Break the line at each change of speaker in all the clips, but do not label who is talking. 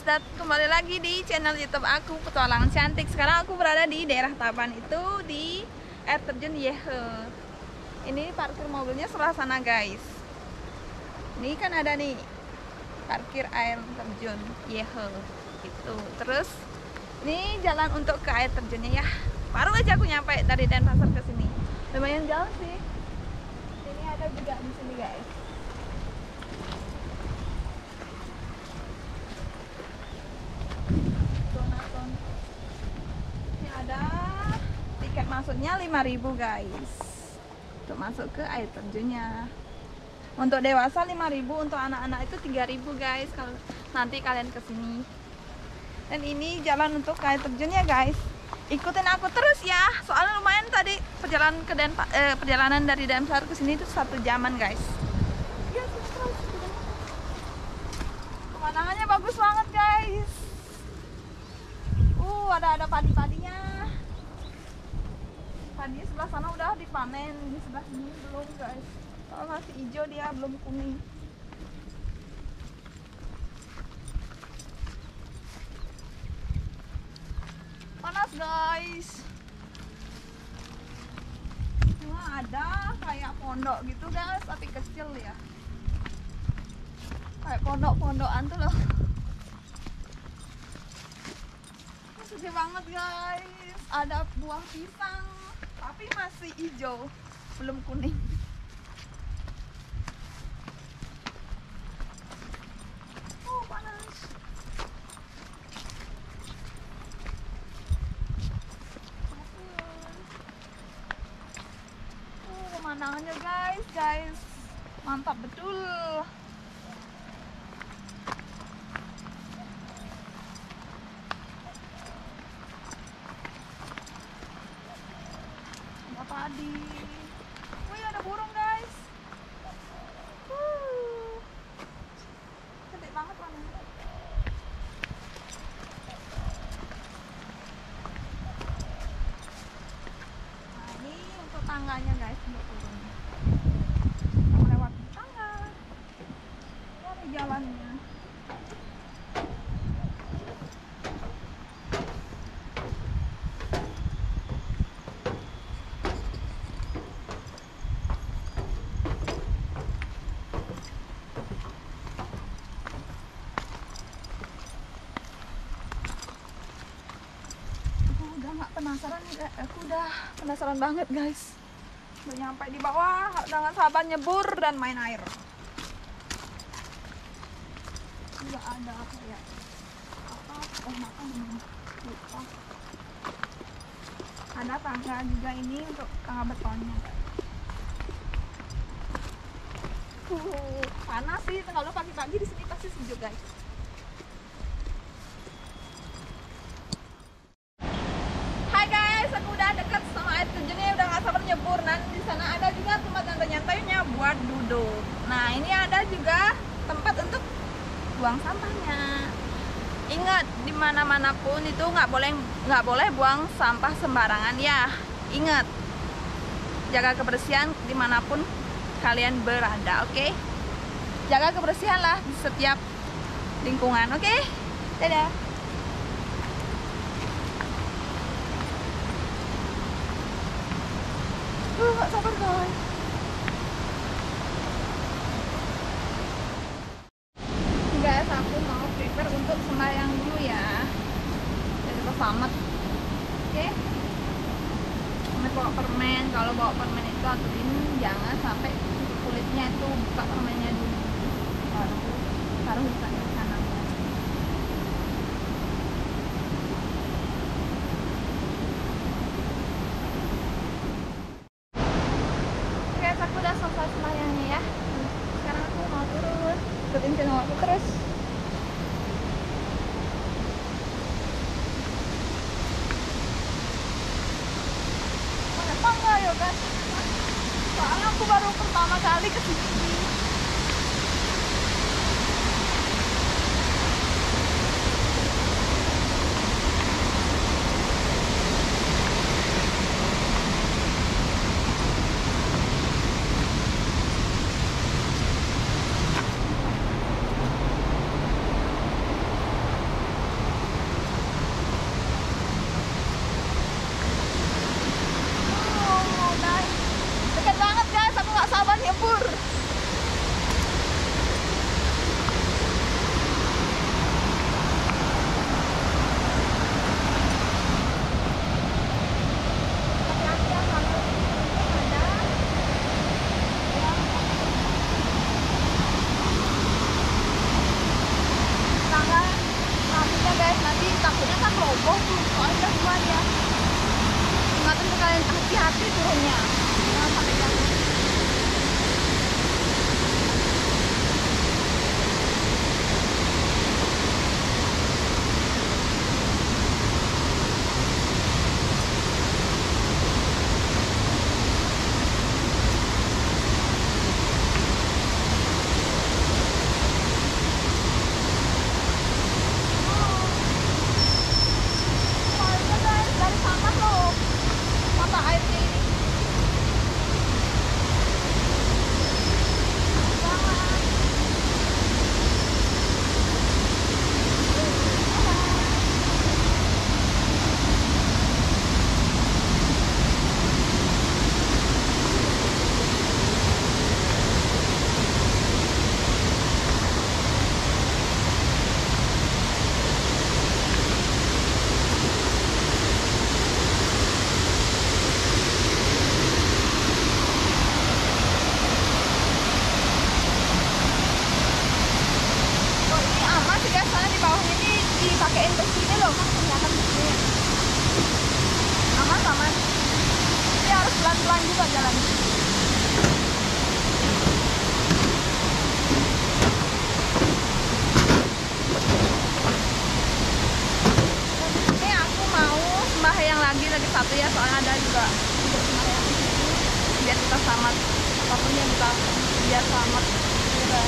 dan kembali lagi di channel YouTube aku, Petualangan Cantik. Sekarang aku berada di daerah Tabanan, itu di air terjun Iluh. Ini parkir mobilnya sebelah sana, guys. Ini kan ada nih parkir air terjun Iluh gitu. Terus ini jalan untuk ke air terjunnya ya. Baru aja aku nyampe dari Denpasar ke sini. Lumayan jauh sih. Ini ada juga di sini, guys. Ini ada tiket masuknya 5.000, guys. Untuk masuk ke air terjunnya. Untuk dewasa 5.000, untuk anak-anak itu 3.000, guys. Kalau nanti kalian ke sini. Dan ini jalan untuk ke air terjunnya, guys. Ikutin aku terus ya. Soalnya lumayan tadi perjalanan dari Denpasar ke sini itu 1 jaman, guys. Ya, terus. Pemandangannya bagus banget, guys. Ada padi-padinya. Padi sebelah sana udah dipanen, di sebelah sini belum, guys. Kalau masih hijau dia, belum kuning. Panas, guys. Cuma ada kayak pondok gitu, guys, tapi kecil ya. Kayak pondok-pondokan tuh loh. Sedih banget, guys. Ada buah pisang tapi masih hijau, belum kuning. Panas. Pemandangannya, guys, mantap betul. Padi. Wih, ada burung, guys. Gede banget warnanya. Nah, ini untuk tangganya, guys, untuk turun. Kita melewati tangga. Ini ada jalannya. Aku udah penasaran banget, guys. Udah nyampe di bawah, dengan sahabat nyebur dan main air. Juga ada apa ya? Makan lupa. Ada tangga juga ini untuk tangga betonnya. Panas sih, kalau pagi-pagi di sini pasti sejuk, guys. Nyebur, dan di sana ada juga tempat nyantai-nyantainya buat duduk. Nah, ini ada juga tempat untuk buang sampahnya. Ingat, dimana-mana pun itu nggak boleh buang sampah sembarangan ya. Ingat, jaga kebersihan dimanapun kalian berada, oke? Jaga kebersihan lah di setiap lingkungan, oke? Dadah. Gak sabar, guys. Guys, aku mau prepare untuk sembahyang dulu ya. Jadi selamat. Oke. Bawa permen. Kalau bawa permen itu aturin jangan sampai kulitnya itu buka permennya dulu. Baru taruh di sana. Aku udah selesai sembahyangnya ya. Sekarang aku mau turun. Ikutin channel aku terus. Mana tangga ya, guys? Soalnya aku baru pertama kali kesini. roboh tuh, soalnya lumayan ya. Ingatkan ke kalian, hati-hati turunnya, jangan sampai jatuh. Pakein besi ini loh, kan kelihatan besinya. Aman. Tapi harus pelan-pelan juga jalan. Ini aku mau sembahyang lagi satu ya, soalnya ada juga untuk sembahyang di sini. Biar kita selamat, apapun yang kita biar selamat. Gitu.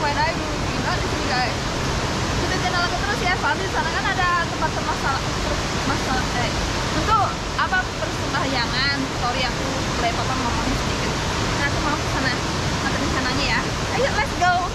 Main aja dulu gila di sini guys. Kita channel aku terus ya, soalnya di sana kan ada tempat untuk apa persembahyangan. Sorry aku belepotan ngomongnya sedikit. Nah aku mau ke sana, nanti di sananya ya. Ayo let's go.